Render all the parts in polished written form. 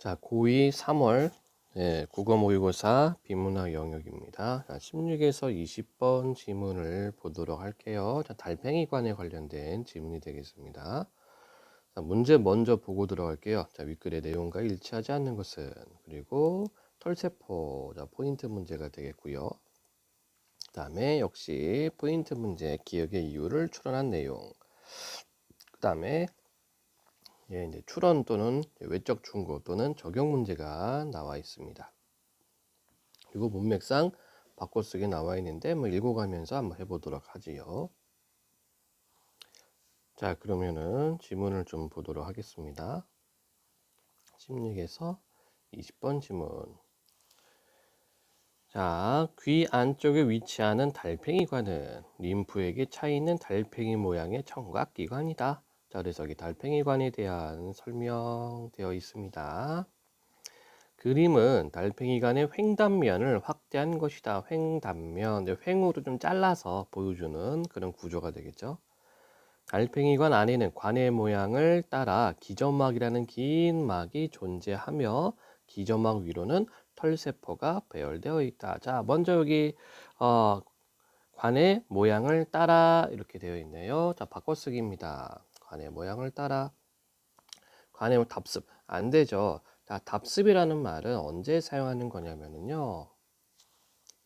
자, 고2 3월 국어 모의고사 비문학 영역입니다. 자, 16에서 20번 지문을 보도록 할게요. 자, 달팽이관에 관련된 지문이 되겠습니다. 자, 문제 먼저 보고 들어갈게요. 자, 윗글의 내용과 일치하지 않는 것은, 그리고 털세포, 자, 포인트 문제가 되겠고요. 그 다음에 역시 포인트 문제, 기억의 이유를 추론한 내용. 그 다음에 이제 추론 또는 외적 충고 또는 적용 문제가 나와 있습니다. 그리고 문맥상 바꿔쓰기 나와 있는데 읽어가면서 한번 해보도록 하지요. 자, 그러면은 지문을 좀 보도록 하겠습니다. 16에서 20번 지문. 자, 귀 안쪽에 위치하는 달팽이관은 림프에게 차 있는 달팽이 모양의 청각기관이다. 자, 그래서 여기 달팽이관에 대한 설명되어 있습니다. 그림은 달팽이관의 횡단면을 확대한 것이다. 횡단면, 횡으로 좀 잘라서 보여주는 그런 구조가 되겠죠. 달팽이관 안에는 관의 모양을 따라 기저막이라는 긴 막이 존재하며 기저막 위로는 털세포가 배열되어 있다. 자, 먼저 여기 관의 모양을 따라 이렇게 되어 있네요. 자, 바꿔쓰기입니다. 관의 모양을 따라. 관의 답습 안 되죠. 자, 답습이라는 말은 언제 사용하는 거냐면요.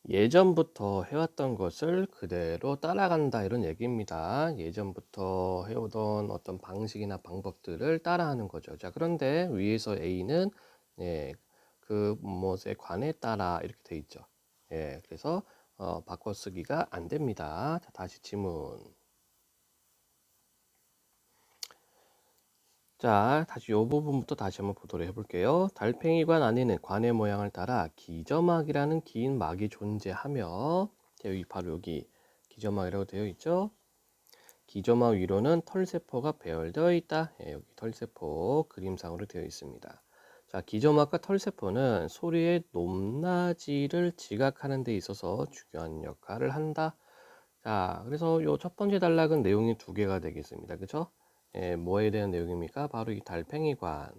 예전부터 해왔던 것을 그대로 따라간다 이런 얘기입니다. 예전부터 해오던 어떤 방식이나 방법들을 따라하는 거죠. 자, 그런데 위에서 A는 그 무엇에 관에 따라 이렇게 돼 있죠. 그래서 바꿔쓰기가 안 됩니다. 자, 다시 지문. 자, 다시 이 부분부터 다시 한번 보도록 해볼게요. 달팽이관 안에는 관의 모양을 따라 기저막이라는 긴 막이 존재하며, 여기 바로 여기 기저막이라고 되어 있죠. 기저막 위로는 털세포가 배열되어 있다. 여기 털세포 그림상으로 되어 있습니다. 자, 기저막과 털세포는 소리의 높낮이를 지각하는 데 있어서 중요한 역할을 한다. 자, 그래서 요 첫 번째 단락은 내용이 두 개가 되겠습니다. 그쵸? 뭐에 대한 내용입니까? 바로 이 달팽이관.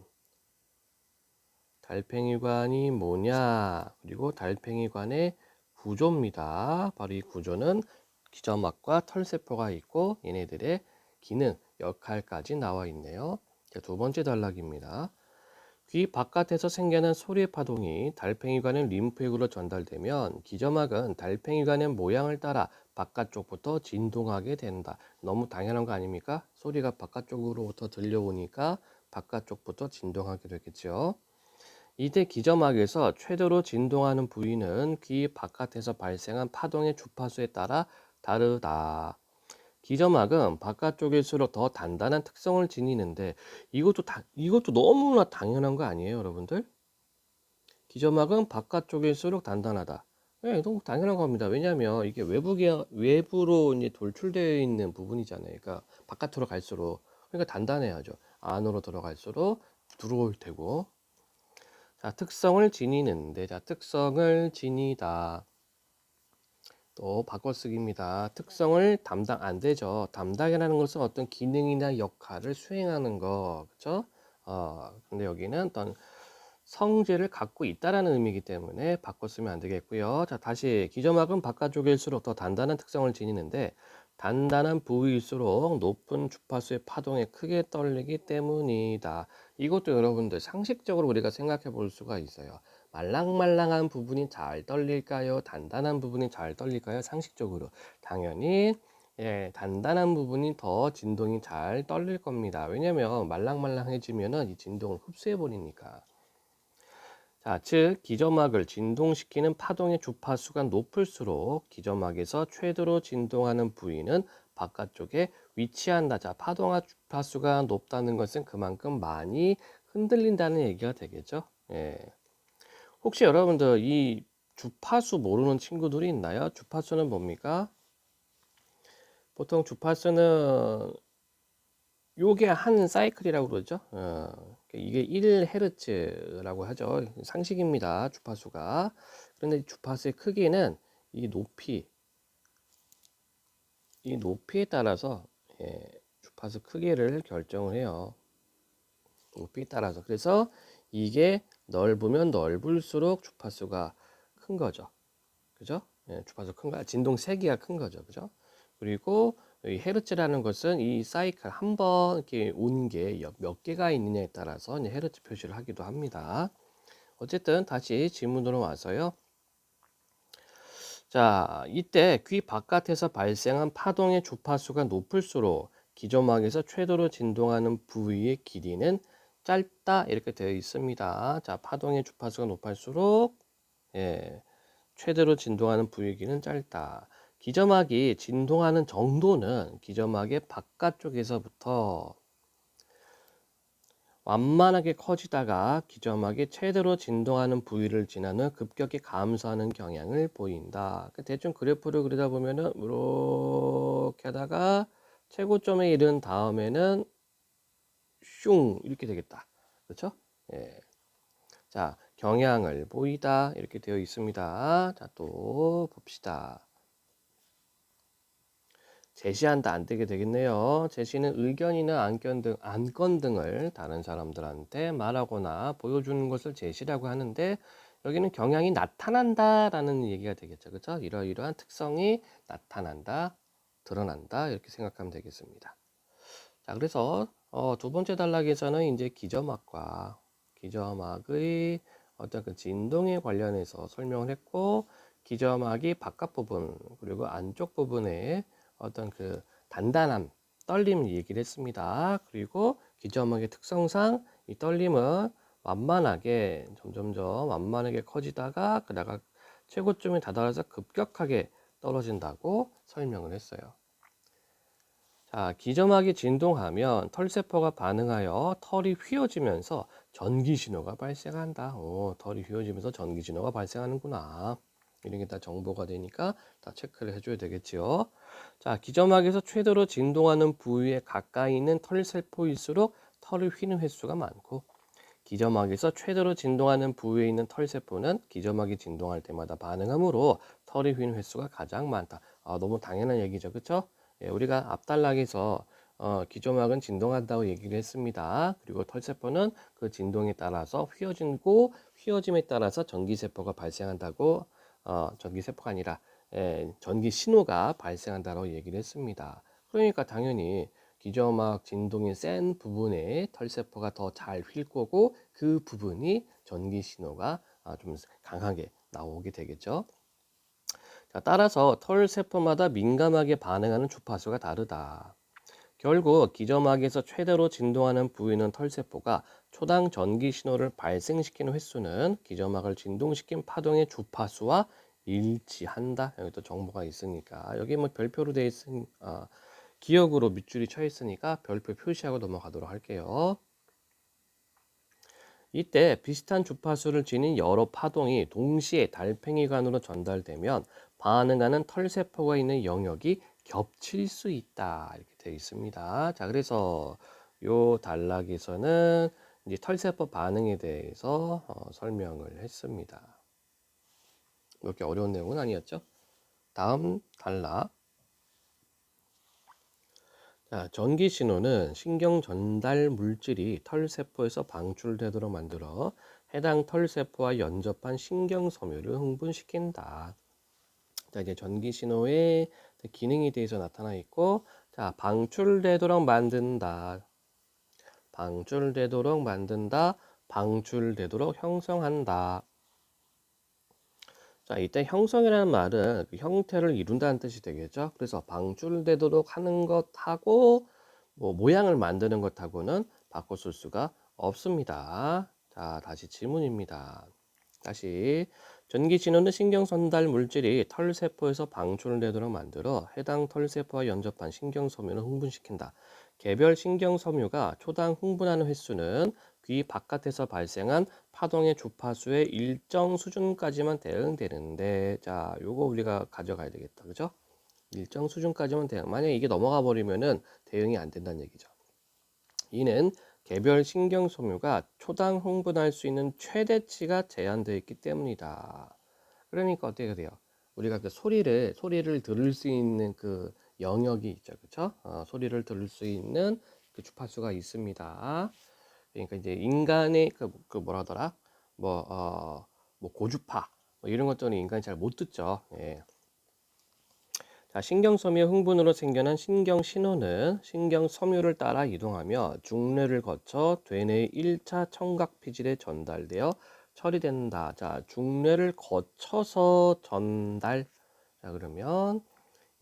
달팽이관이 뭐냐? 그리고 달팽이관의 구조입니다. 바로 이 구조는 기저막과 털세포가 있고 얘네들의 기능, 역할까지 나와 있네요. 자, 두 번째 단락입니다. 귀 바깥에서 생겨난 소리의 파동이 달팽이관의 림프액으로 전달되면 기저막은 달팽이관의 모양을 따라 바깥쪽부터 진동하게 된다. 너무 당연한 거 아닙니까? 소리가 바깥쪽으로부터 들려오니까 바깥쪽부터 진동하게 되겠죠. 이때 기저막에서 최대로 진동하는 부위는 귀 바깥에서 발생한 파동의 주파수에 따라 다르다. 기저막은 바깥쪽일수록 더 단단한 특성을 지니는데 이것도 너무나 당연한 거 아니에요, 여러분들? 기저막은 바깥쪽일수록 단단하다. 네, 너무 당연한 겁니다. 왜냐하면 이게 외부로 이제 돌출되어 있는 부분이잖아요. 그러니까 바깥으로 갈수록 그러니까 단단해야죠. 안으로 들어갈수록 부드러울 테고. 자, 특성을 지니는데, 자, 특성을 지니다. 또 바꿔쓰기입니다. 특성을 담당 안 되죠. 담당이라는 것은 어떤 기능이나 역할을 수행하는 거, 그렇죠? 근데 여기는 어떤 성질을 갖고 있다라는 의미이기 때문에 바꿔쓰면 안 되겠고요. 자, 다시 기저막은 바깥쪽일수록 더 단단한 특성을 지니는데 단단한 부위일수록 높은 주파수의 파동에 크게 떨리기 때문이다. 이것도 여러분들 상식적으로 우리가 생각해 볼 수가 있어요. 말랑말랑한 부분이 잘 떨릴까요? 단단한 부분이 잘 떨릴까요? 상식적으로 당연히 단단한 부분이 더 진동이 잘 떨릴 겁니다. 왜냐면 말랑말랑해지면은 이 진동을 흡수해 버리니까. 자, 즉 기저막을 진동시키는 파동의 주파수가 높을수록 기저막에서 최대로 진동하는 부위는 바깥쪽에 위치한다. 자, 파동의 주파수가 높다는 것은 그만큼 많이 흔들린다는 얘기가 되겠죠. 혹시 여러분들 이 주파수 모르는 친구들이 있나요? 주파수는 뭡니까? 보통 주파수는 요게 한 사이클이라고 그러죠. 이게 1Hz라고 하죠. 상식입니다. 주파수가. 그런데 주파수의 크기는 이 높이에 따라서 주파수 크기를 결정을 해요. 높이에 따라서. 그래서 이게 넓으면 넓을수록 주파수가 큰 거죠. 그죠? 예, 주파수 큰 거, 진동 세기가 큰 거죠. 그죠? 그리고 이 헤르츠라는 것은 이 사이클 한 번 이렇게 온 게 몇 개가 있느냐에 따라서 이제 헤르츠 표시를 하기도 합니다. 어쨌든 다시 질문으로 와서요. 자, 이때 귀 바깥에서 발생한 파동의 주파수가 높을수록 기저막에서 최대로 진동하는 부위의 길이는 짧다 이렇게 되어 있습니다. 자, 파동의 주파수가 높을수록 예, 최대로 진동하는 부위의 길이는 짧다. 기저막이 진동하는 정도는 기저막의 바깥쪽에서부터 완만하게 커지다가 기저막이 최대로 진동하는 부위를 지난 후 급격히 감소하는 경향을 보인다. 대충 그래프를 그리다 보면은 이렇게 하다가 최고점에 이른 다음에는 슝 이렇게 되겠다. 그렇죠? 예. 자, 경향을 보이다 이렇게 되어 있습니다. 자, 또 봅시다. 제시한다 안 되게 되겠네요. 제시는 의견이나 안건 등을 다른 사람들한테 말하거나 보여주는 것을 제시라고 하는데 여기는 경향이 나타난다라는 얘기가 되겠죠. 그렇죠? 이러이러한 특성이 나타난다, 드러난다 이렇게 생각하면 되겠습니다. 자, 그래서 두 번째 단락에서는 이제 기저막의 어떤 그 진동에 관련해서 설명을 했고 기저막이 바깥 부분 그리고 안쪽 부분에 어떤 그 단단함, 떨림 얘기를 했습니다. 그리고 기저막의 특성상 이 떨림은 점점점 완만하게 커지다가 그다가 최고점에 다다라서 급격하게 떨어진다고 설명을 했어요. 자, 기저막이 진동하면 털세포가 반응하여 털이 휘어지면서 전기 신호가 발생한다. 털이 휘어지면서 전기 신호가 발생하는구나. 이런 게 다 정보가 되니까 다 체크를 해줘야 되겠지요. 자, 기저막에서 최대로 진동하는 부위에 가까이 있는 털세포일수록 털을 휘는 횟수가 많고 기저막에서 최대로 진동하는 부위에 있는 털세포는 기저막이 진동할 때마다 반응하므로 털이 휘는 횟수가 가장 많다. 너무 당연한 얘기죠. 그렇죠? 예, 우리가 앞단락에서 기저막은 진동한다고 얘기를 했습니다. 그리고 털세포는 그 진동에 따라서 휘어지고 휘어짐에 따라서 전기세포가 발생한다고 전기세포가 아니라 전기 신호가 발생한다고 얘기를 했습니다. 그러니까 당연히 기저막 진동이 센 부분에 털세포가 더 잘 휠 거고 그 부분이 전기 신호가 좀 강하게 나오게 되겠죠. 자, 따라서 털세포마다 민감하게 반응하는 주파수가 다르다. 결국 기저막에서 최대로 진동하는 부위는 털세포가 초당 전기 신호를 발생시키는 횟수는 기저막을 진동시킨 파동의 주파수와 일치한다. 여기 또 정보가 있으니까 여기 뭐 별표로 되어 있으니 기억으로 밑줄이 쳐 있으니까 별표 표시하고 넘어가도록 할게요. 이때 비슷한 주파수를 지닌 여러 파동이 동시에 달팽이관으로 전달되면 반응하는 털세포가 있는 영역이 겹칠 수 있다. 이렇게 되어 있습니다. 자, 그래서 요 단락에서는 이제 털세포 반응에 대해서 설명을 했습니다. 그렇게 어려운 내용은 아니었죠? 다음 단락. 자, 전기 신호는 신경 전달 물질이 털세포에서 방출되도록 만들어 해당 털세포와 연접한 신경 섬유를 흥분시킨다. 자, 이제 전기 신호의 기능에 대해서 나타나 있고, 자, 방출되도록 만든다. 방출되도록 만든다. 방출되도록 형성한다. 자, 이때 형성이라는 말은 그 형태를 이룬다는 뜻이 되겠죠. 그래서 방출되도록 하는 것하고 뭐 모양을 만드는 것하고는 바꿔 쓸 수가 없습니다. 자, 다시 질문입니다. 다시 전기 신호는 신경 전달 물질이 털세포에서 방출되도록 만들어 해당 털세포와 연접한 신경 섬유를 흥분시킨다. 개별 신경 섬유가 초당 흥분하는 횟수는 귀 바깥에서 발생한 파동의 주파수의 일정 수준까지만 대응되는데, 자, 요거 우리가 가져가야 되겠다. 그죠? 일정 수준까지만 대응. 만약에 이게 넘어가 버리면은 대응이 안 된다는 얘기죠. 이는 개별 신경 섬유가 초당 흥분할 수 있는 최대치가 제한되어 있기 때문이다. 그러니까 어떻게 돼요? 우리가 그 소리를 들을 수 있는 그 영역이 있죠. 그쵸? 소리를 들을 수 있는 그 주파수가 있습니다. 그러니까 이제 인간의 그 뭐라더라? 뭐 고주파 뭐 이런 것들은 인간이 잘 못 듣죠. 예. 자, 신경섬유의 흥분으로 생겨난 신경신호는 신경섬유를 따라 이동하며 중뇌를 거쳐 뇌내의 1차 청각피질에 전달되어 처리된다. 자, 중뇌를 거쳐서 전달. 자, 그러면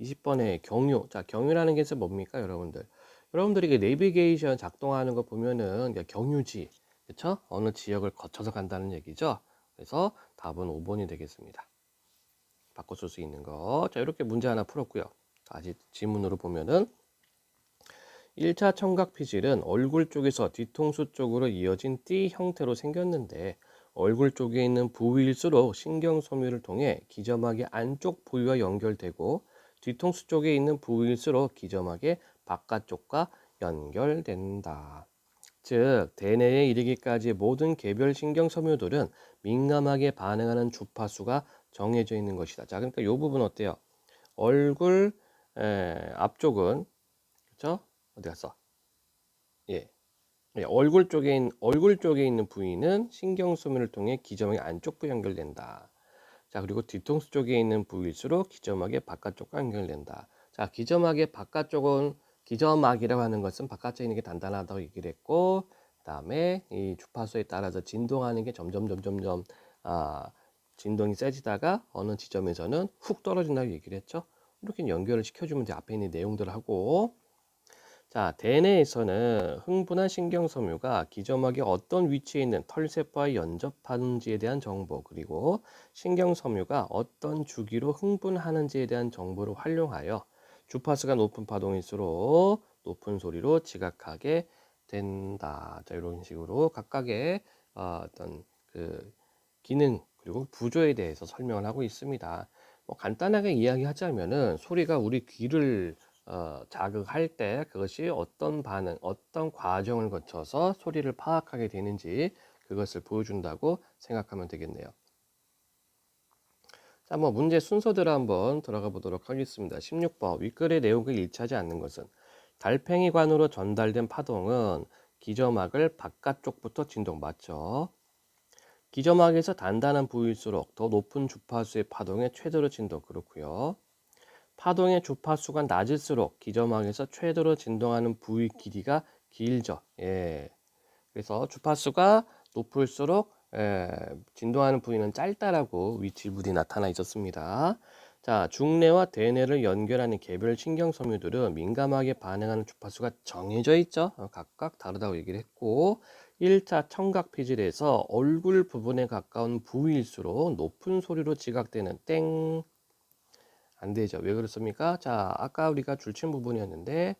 20번에 경유. 자, 경유라는 게 뭡니까, 여러분들? 여러분들이 그 내비게이션 작동하는 거 보면은 경유지, 그쵸? 어느 지역을 거쳐서 간다는 얘기죠. 그래서 답은 5번이 되겠습니다. 바꿔 쓸 수 있는 거. 자, 이렇게 문제 하나 풀었고요. 다시 지문으로 보면은 1차 청각 피질은 얼굴 쪽에서 뒤통수 쪽으로 이어진 띠 형태로 생겼는데 얼굴 쪽에 있는 부위일수록 신경섬유를 통해 기점막의 안쪽 부위와 연결되고 뒤통수 쪽에 있는 부위일수록 기점막의 바깥쪽과 연결된다. 즉, 대뇌에 이르기까지 모든 개별 신경섬유들은 민감하게 반응하는 주파수가 정해져 있는 것이다. 자, 그러니까 이 부분 어때요? 얼굴 앞쪽은 그렇죠? 어디 갔어? 예. 얼굴 쪽에 있는 부위는 신경소문을 통해 기저막의 안쪽 부에 연결된다. 자, 그리고 뒤통수 쪽에 있는 부위일수록 기저막의 바깥쪽과 연결된다. 자, 기저막의 바깥쪽은 기저막이라고 하는 것은 바깥쪽에 있는 게 단단하다고 얘기를 했고, 그다음에 이 주파수에 따라서 진동하는 게 점점 아, 진동이 세지다가 어느 지점에서는 훅 떨어진다고 얘기를 했죠. 이렇게 연결을 시켜주면 돼. 앞에 있는 내용들하고. 자, 대뇌에서는 흥분한 신경섬유가 기저막의 어떤 위치에 있는 털세포와 연접하는지에 대한 정보, 그리고 신경섬유가 어떤 주기로 흥분하는지에 대한 정보를 활용하여 주파수가 높은 파동일수록 높은 소리로 지각하게 된다. 자, 이런 식으로 각각의 어떤 그 기능 그리고 구조에 대해서 설명을 하고 있습니다. 뭐 간단하게 이야기하자면은 소리가 우리 귀를 자극할 때 그것이 어떤 반응, 어떤 과정을 거쳐서 소리를 파악하게 되는지 그것을 보여준다고 생각하면 되겠네요. 자, 뭐 문제 순서대로 한번 들어가 보도록 하겠습니다. 16번 윗글의 내용을 일치하지 않는 것은 달팽이관으로 전달된 파동은 기저막을 바깥쪽부터 진동 맞죠? 기저막에서 단단한 부위일수록 더 높은 주파수의 파동에 최대로 진동 그렇고요. 파동의 주파수가 낮을수록 기저막에서 최대로 진동하는 부위 길이가 길죠. 예. 그래서 주파수가 높을수록 진동하는 부위는 짧다라고 위치불이 나타나 있었습니다. 자, 중뇌와 대뇌를 연결하는 개별 신경섬유들은 민감하게 반응하는 주파수가 정해져 있죠. 각각 다르다고 얘기를 했고 1차 청각피질에서 얼굴 부분에 가까운 부위일수록 높은 소리로 지각되는 땡. 안 되죠. 왜 그렇습니까? 자, 아까 우리가 줄친 부분이었는데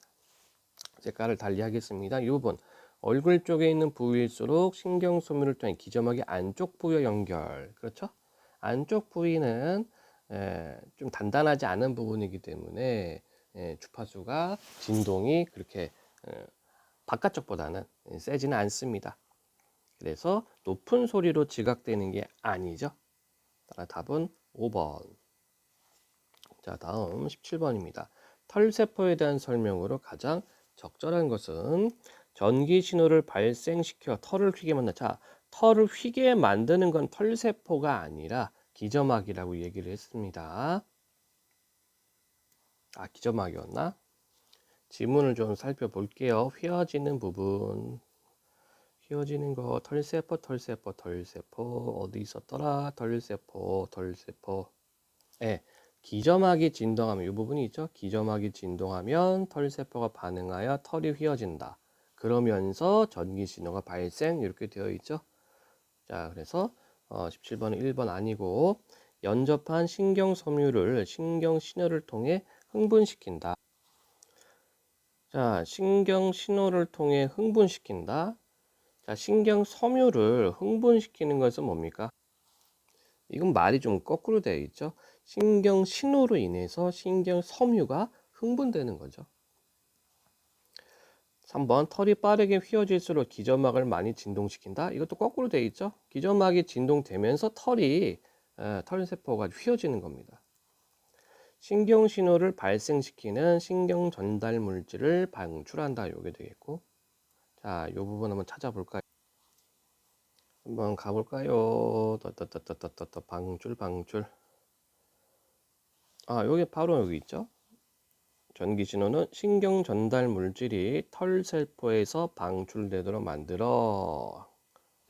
색깔을 달리 하겠습니다. 이 부분 얼굴 쪽에 있는 부위일수록 신경소문을 통해 기저막의 안쪽 부위와 연결. 그렇죠? 안쪽 부위는 좀 단단하지 않은 부분이기 때문에 주파수가 진동이 그렇게 바깥쪽보다는 세지는 않습니다. 그래서 높은 소리로 지각되는 게 아니죠. 따라 답은 5번. 자, 다음 17번입니다. 털세포에 대한 설명으로 가장 적절한 것은 전기 신호를 발생시켜 털을 휘게 만든다. 자, 털을 휘게 만드는 건 털세포가 아니라 기저막이라고 얘기를 했습니다. 아, 기저막이었나? 지문을 좀 살펴볼게요. 휘어지는 부분. 휘어지는 거 털세포 어디 있었더라? 털세포. 예. 기저막이 진동하면 이 부분이 있죠. 기저막이 진동하면 털세포가 반응하여 털이 휘어진다. 그러면서 전기 신호가 발생 이렇게 되어 있죠. 자, 그래서 17번은 1번 아니고 연접한 신경섬유를 신경신호를 통해 흥분시킨다. 자, 신경신호를 통해 흥분시킨다. 자, 신경섬유를 흥분시키는 것은 뭡니까? 이건 말이 좀 거꾸로 되어 있죠. 신경 신호로 인해서 신경 섬유가 흥분되는 거죠. 3번 털이 빠르게 휘어질수록 기저막을 많이 진동시킨다. 이것도 거꾸로 되어 있죠. 기저막이 진동되면서 털세포가 휘어지는 겁니다. 신경 신호를 발생시키는 신경 전달 물질을 방출한다. 이게 되겠고. 자, 이 부분 한번 찾아볼까요? 한번 가볼까요? 떠떠떠떠떠떠 방출. 여기 바로 여기 있죠? 전기 신호는 신경 전달 물질이 털 세포에서 방출되도록 만들어.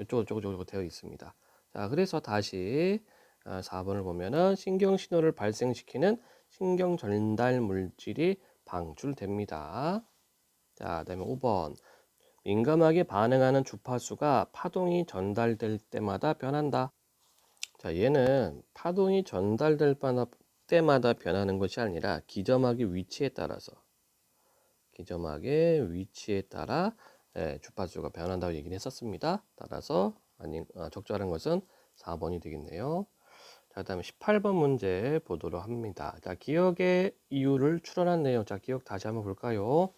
이쪽으로 되어 있습니다. 자, 그래서 다시 4번을 보면은 신경 신호를 발생시키는 신경 전달 물질이 방출됩니다. 자, 그다음에 5번. 민감하게 반응하는 주파수가 파동이 전달될 때마다 변한다. 자, 얘는 파동이 전달될 때마다 변하는 것이 아니라 기점막의 위치에 따라 주파수가 변한다고 얘기를 했었습니다. 따라서 적절한 것은 4번이 되겠네요. 자, 그다음에 18번 문제 보도록 합니다. 자, 기억의 이유를 추론한 내용. 자, 기억 다시 한번 볼까요?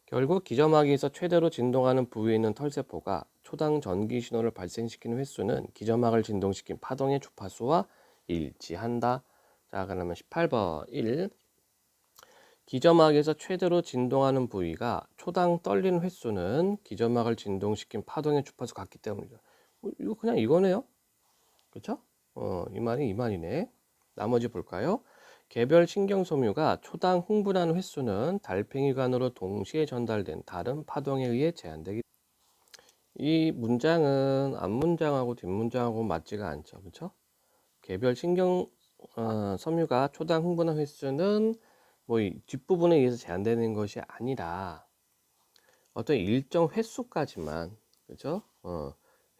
결국 기점막에서 최대로 진동하는 부위에 있는 털세포가 초당 전기 신호를 발생시키는 횟수는 기점막을 진동시킨 파동의 주파수와 일치한다. 자, 그러면 18번 1. 기점막에서 최대로 진동하는 부위가 초당 떨리는 횟수는 기점막을 진동시킨 파동의 주파수 같기 때문이죠. 이거 그냥 이거네요. 그렇죠? 이 말이 이 말이네. 나머지 볼까요? 개별 신경소묘가 초당 흥분하는 횟수는 달팽이관으로 동시에 전달된 다른 파동에 의해 제한되기. 이 문장은 앞문장하고 뒷문장하고 맞지가 않죠. 그렇죠? 개별 신경 섬유가 초당 흥분한 횟수는 뭐 이 뒷부분에 의해서 제한되는 것이 아니라 어떤 일정 횟수까지만, 그렇죠?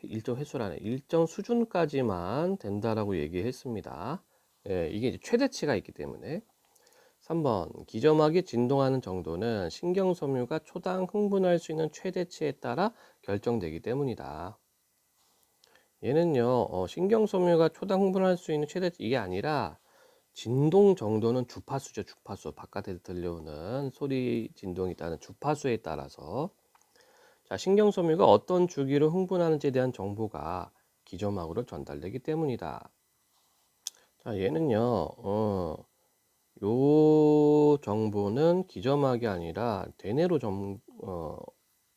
일정 횟수라는 일정 수준까지만 된다라고 얘기했습니다. 예, 이게 이제 최대치가 있기 때문에. 3번 기점막이 진동하는 정도는 신경섬유가 초당 흥분할 수 있는 최대치에 따라 결정되기 때문이다. 얘는요, 신경섬유가 초당 흥분할 수 있는 최대치 이게 아니라 진동 정도는 주파수죠. 주파수. 바깥에서 들려오는 소리 진동이 있다는 주파수에 따라서 자, 신경섬유가 어떤 주기로 흥분하는지에 대한 정보가 기점막으로 전달되기 때문이다. 자, 얘는요, 요 정보는 기점막이 아니라 대뇌로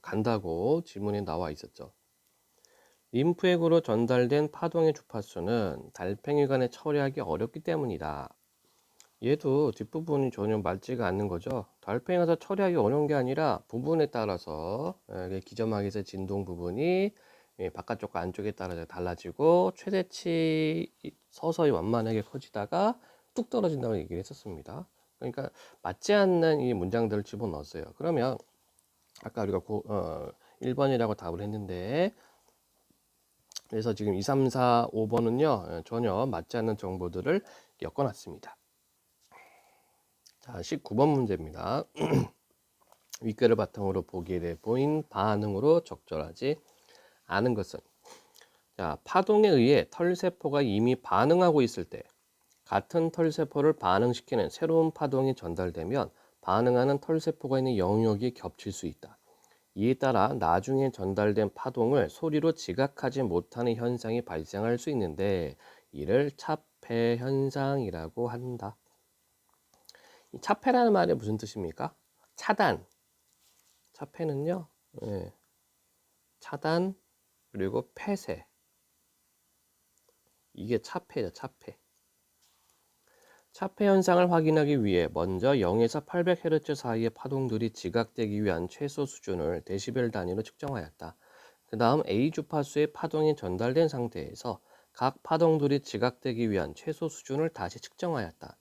간다고 지문에 나와 있었죠. 림프액으로 전달된 파동의 주파수는 달팽이관에 처리하기 어렵기 때문이다. 얘도 뒷부분이 전혀 맞지가 않는 거죠. 달팽이관에서 처리하기 어려운 게 아니라 부분에 따라서 기점막에서 진동 부분이 바깥쪽과 안쪽에 따라서 달라지고 최대치 서서히 완만하게 커지다가 뚝 떨어진다고 얘기를 했었습니다. 그러니까 맞지 않는 이 문장들을 집어넣었어요. 그러면 아까 우리가 1번이라고 답을 했는데 그래서 지금 2, 3, 4, 5번은요 전혀 맞지 않는 정보들을 엮어놨습니다. 자, 19번 문제입니다. 윗글을 바탕으로 보기에 대해 보인 반응으로 적절하지 않은 것은 자, 파동에 의해 털세포가 이미 반응하고 있을 때 같은 털세포를 반응시키는 새로운 파동이 전달되면 반응하는 털세포가 있는 영역이 겹칠 수 있다. 이에 따라 나중에 전달된 파동을 소리로 지각하지 못하는 현상이 발생할 수 있는데 이를 차폐 현상이라고 한다. 이 차폐라는 말이 무슨 뜻입니까? 차단. 차폐는요, 차단 그리고 폐쇄. 이게 차폐죠, 차폐. 차폐 현상을 확인하기 위해 먼저 0에서 800Hz 사이의 파동들이 지각되기 위한 최소 수준을 데시벨 단위로 측정하였다. 그 다음 A 주파수의 파동이 전달된 상태에서 각 파동들이 지각되기 위한 최소 수준을 다시 측정하였다.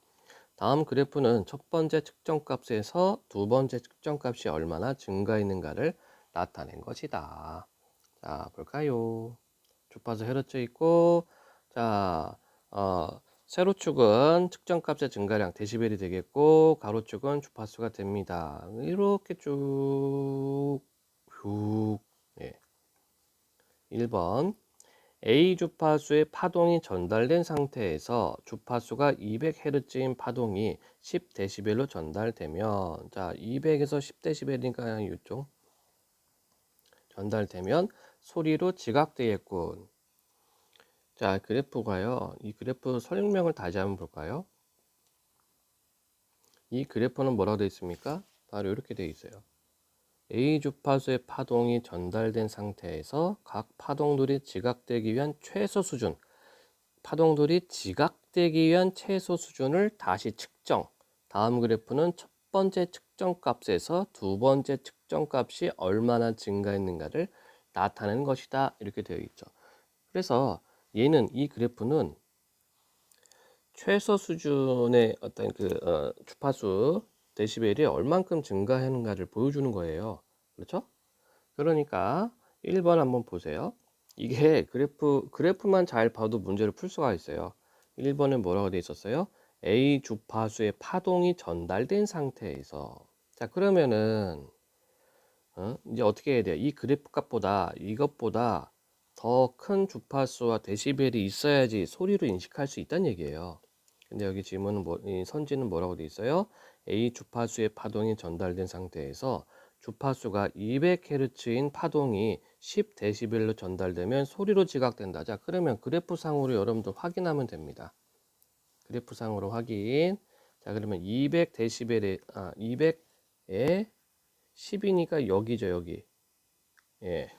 다음 그래프는 첫 번째 측정값에서 두 번째 측정값이 얼마나 증가했는가를 나타낸 것이다. 자, 볼까요? 주파수 헤르츠 있고, 자, 세로축은 측정값의 증가량 데시벨이 되겠고, 가로축은 주파수가 됩니다. 이렇게 쭉, 예. 1번. A 주파수의 파동이 전달된 상태에서 주파수가 200Hz인 파동이 10dB로 전달되면, 자, 200에서 10dB니까 이쪽 전달되면 소리로 지각되겠군. 자, 그래프가요. 이 그래프 설명을 다시 한번 볼까요? 이 그래프는 뭐라고 되어 있습니까? 바로 이렇게 되어 있어요. A 주파수의 파동이 전달된 상태에서 각 파동들이 지각되기 위한 최소 수준, 파동들이 지각되기 위한 최소 수준을 다시 측정. 다음 그래프는 첫 번째 측정 값에서 두 번째 측정 값이 얼마나 증가했는가를 나타내는 것이다. 이렇게 되어 있죠. 그래서 얘는 이 그래프는 최소 수준의 어떤 주파수 데시벨이 얼만큼 증가했는가를 보여주는 거예요. 그렇죠? 그러니까 1번 한번 보세요. 이게 그래프만 잘 봐도 문제를 풀 수가 있어요. 1번은 뭐라고 돼 있었어요? A 주파수의 파동이 전달된 상태에서. 자, 그러면은 이제 어떻게 해야 돼요? 이 그래프 값보다 이것보다 더 큰 주파수와 데시벨이 있어야지 소리로 인식할 수 있다는 얘기예요. 근데 여기 질문은 이 선지는 뭐라고 돼 있어요? A 주파수의 파동이 전달된 상태에서 주파수가 200Hz인 파동이 10dB로 전달되면 소리로 지각된다. 자, 그러면 그래프상으로 여러분들 확인하면 됩니다. 그래프상으로 확인. 자, 그러면 200dB에 200에 10이니까 여기죠, 여기. 예.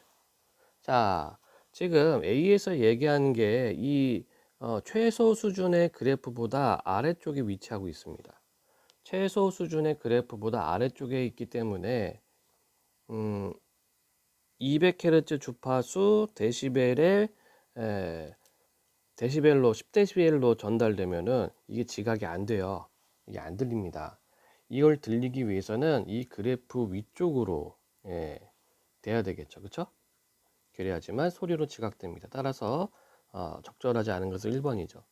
자, 지금 A에서 얘기하는 게 이 최소 수준의 그래프보다 아래쪽에 위치하고 있습니다. 최소 수준의 그래프보다 아래쪽에 있기 때문에 200Hz 주파수 데시벨에 데시벨로 10dB로 전달되면은 이게 지각이 안 돼요. 이게 안 들립니다. 이걸 들리기 위해서는 이 그래프 위쪽으로 돼야 되겠죠. 그렇죠? 그래야지만 소리로 지각됩니다. 따라서 적절하지 않은 것은 1번이죠.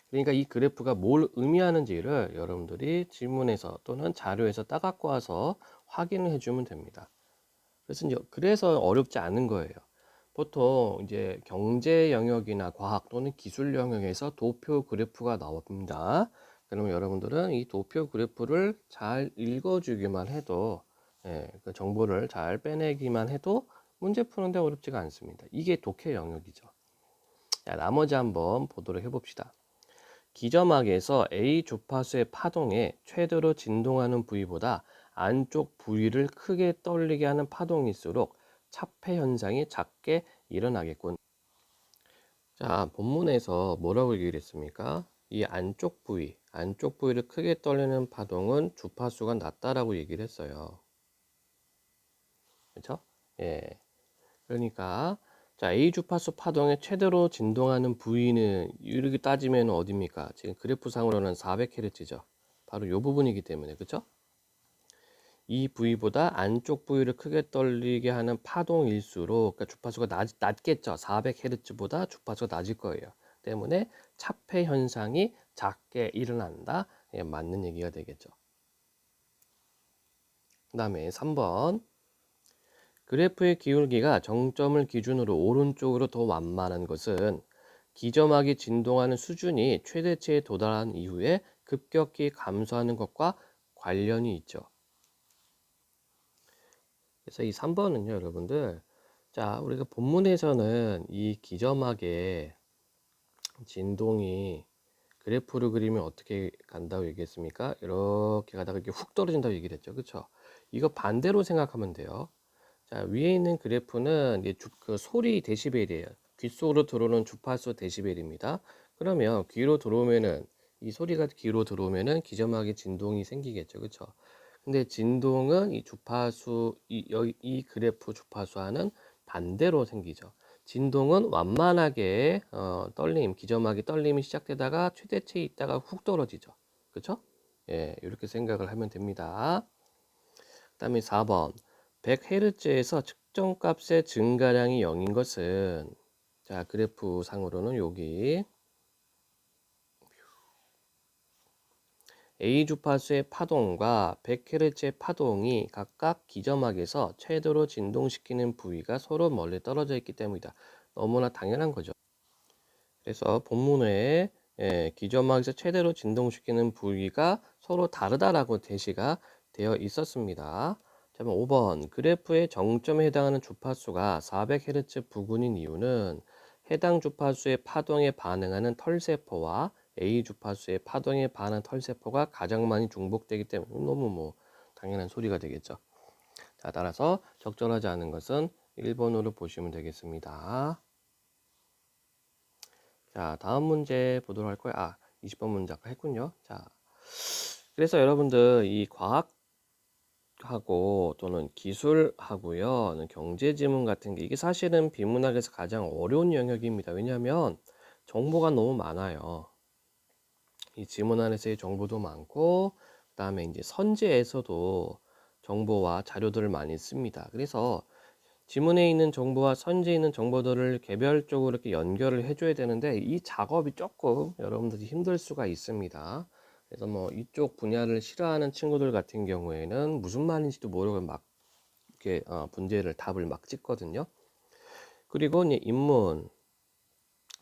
그러니까 이 그래프가 뭘 의미하는지를 여러분들이 질문에서 또는 자료에서 따갖고 와서 확인을 해주면 됩니다. 그래서 어렵지 않은 거예요. 보통 이제 경제 영역이나 과학 또는 기술 영역에서 도표 그래프가 나옵니다. 그러면 여러분들은 이 도표 그래프를 잘 읽어주기만 해도 그 정보를 잘 빼내기만 해도 문제 푸는데 어렵지가 않습니다. 이게 독해 영역이죠. 자, 나머지 한번 보도록 해봅시다. 기점막에서 A 주파수의 파동에 최대로 진동하는 부위보다 안쪽 부위를 크게 떨리게 하는 파동일수록 차폐 현상이 작게 일어나겠군. 자, 본문에서 뭐라고 얘기를 했습니까? 이 안쪽 부위를 크게 떨리는 파동은 주파수가 낮다라고 얘기를 했어요. 그렇죠? 예. 그러니까 자, A 주파수 파동에 최대로 진동하는 부위는 이렇게 따지면 어디입니까? 지금 그래프상으로는 400Hz죠. 바로 이 부분이기 때문에 그렇죠? 이 부위보다 안쪽 부위를 크게 떨리게 하는 파동일수록 그러니까 주파수가 낮겠죠. 400Hz보다 주파수가 낮을 거예요. 때문에 차폐 현상이 작게 일어난다. 예, 맞는 얘기가 되겠죠. 그 다음에 3번. 그래프의 기울기가 정점을 기준으로 오른쪽으로 더 완만한 것은 기점막이 진동하는 수준이 최대치에 도달한 이후에 급격히 감소하는 것과 관련이 있죠. 그래서 이 3번은요, 여러분들. 자, 우리가 본문에서는 이 기점막의 진동이 그래프를 그리면 어떻게 간다고 얘기했습니까? 이렇게 가다가 이렇게 훅 떨어진다고 얘기를 했죠. 그렇죠? 이거 반대로 생각하면 돼요. 자, 위에 있는 그래프는 이제 그 소리 데시벨이에요. 귀 속으로 들어오는 주파수 데시벨입니다. 그러면 귀로 들어오면은 이 소리가 귀로 들어오면은 기점막에 진동이 생기겠죠. 그렇죠? 근데 진동은 이 주파수 이 그래프 주파수와는 반대로 생기죠. 진동은 완만하게 기점막이 떨림이 시작되다가 최대치에 있다가 훅 떨어지죠. 그렇죠? 예, 이렇게 생각을 하면 됩니다. 그다음에 4번 100Hz에서 측정 값의 증가량이 0인 것은 자, 그래프 상으로는 여기 A 주파수의 파동과 100Hz의 파동이 각각 기점막에서 최대로 진동시키는 부위가 서로 멀리 떨어져 있기 때문이다. 너무나 당연한 거죠. 그래서 본문에 기점막에서 최대로 진동시키는 부위가 서로 다르다라고 제시가 되어 있었습니다. 자, 5번 그래프의 정점에 해당하는 주파수가 400Hz 부근인 이유는 해당 주파수의 파동에 반응하는 털세포와 A 주파수의 파동에 반응하는 털세포가 가장 많이 중복되기 때문에 너무 당연한 소리가 되겠죠. 자, 따라서 적절하지 않은 것은 1번으로 보시면 되겠습니다. 자, 다음 문제 보도록 할 거예요. 20번 문제 아까 했군요. 자, 그래서 여러분들 이 과학하고 또는 기술하고요, 경제 지문 같은 게 이게 사실은 비문학에서 가장 어려운 영역입니다. 왜냐하면 정보가 너무 많아요. 이 지문 안에서의 정보도 많고, 그다음에 이제 선지에서도 정보와 자료들을 많이 씁니다. 그래서 지문에 있는 정보와 선지에 있는 정보들을 개별적으로 이렇게 연결을 해줘야 되는데 이 작업이 조금 여러분들이 힘들 수가 있습니다. 그래서 뭐 이쪽 분야를 싫어하는 친구들 같은 경우에는 무슨 말인지도 모르고 막 이렇게 문제를 답을 막 찍거든요. 그리고 이제 인문,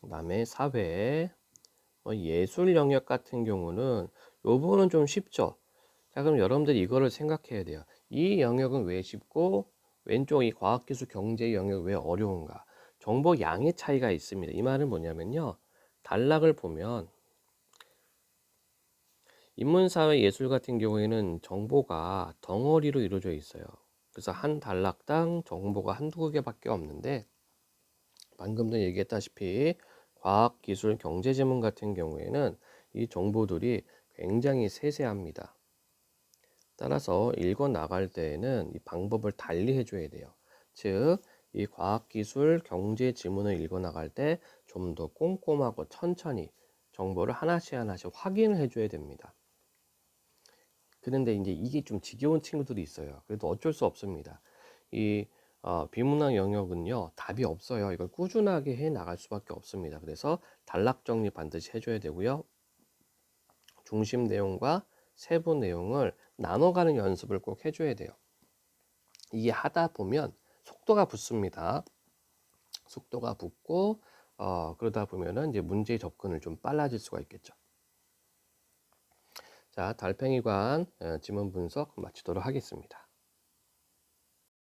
그다음에 사회, 예술 영역 같은 경우는 요 부분은 좀 쉽죠. 자, 그럼 여러분들이 이거를 생각해야 돼요. 이 영역은 왜 쉽고 왼쪽 이 과학기술 경제 영역 왜 어려운가? 정보 양의 차이가 있습니다. 이 말은 뭐냐면요. 단락을 보면 인문사회 예술 같은 경우에는 정보가 덩어리로 이루어져 있어요. 그래서 한 단락당 정보가 한두 개밖에 없는데 방금도 얘기했다시피 과학, 기술, 경제 지문 같은 경우에는 이 정보들이 굉장히 세세합니다. 따라서 읽어 나갈 때에는 이 방법을 달리 해줘야 돼요. 즉, 이 과학, 기술, 경제 지문을 읽어 나갈 때 좀 더 꼼꼼하고 천천히 정보를 하나씩 하나씩 확인을 해줘야 됩니다. 그런데 이제 이게 좀 지겨운 친구들이 있어요. 그래도 어쩔 수 없습니다. 이 비문학 영역은요, 답이 없어요. 이걸 꾸준하게 해 나갈 수밖에 없습니다. 그래서 단락 정리 반드시 해줘야 되고요. 중심 내용과 세부 내용을 나눠가는 연습을 꼭 해줘야 돼요. 이게 하다 보면 속도가 붙습니다. 속도가 붙고 그러다 보면은 이제 문제 접근을 좀 빨라질 수가 있겠죠. 자, 달팽이관 지문 분석 마치도록 하겠습니다.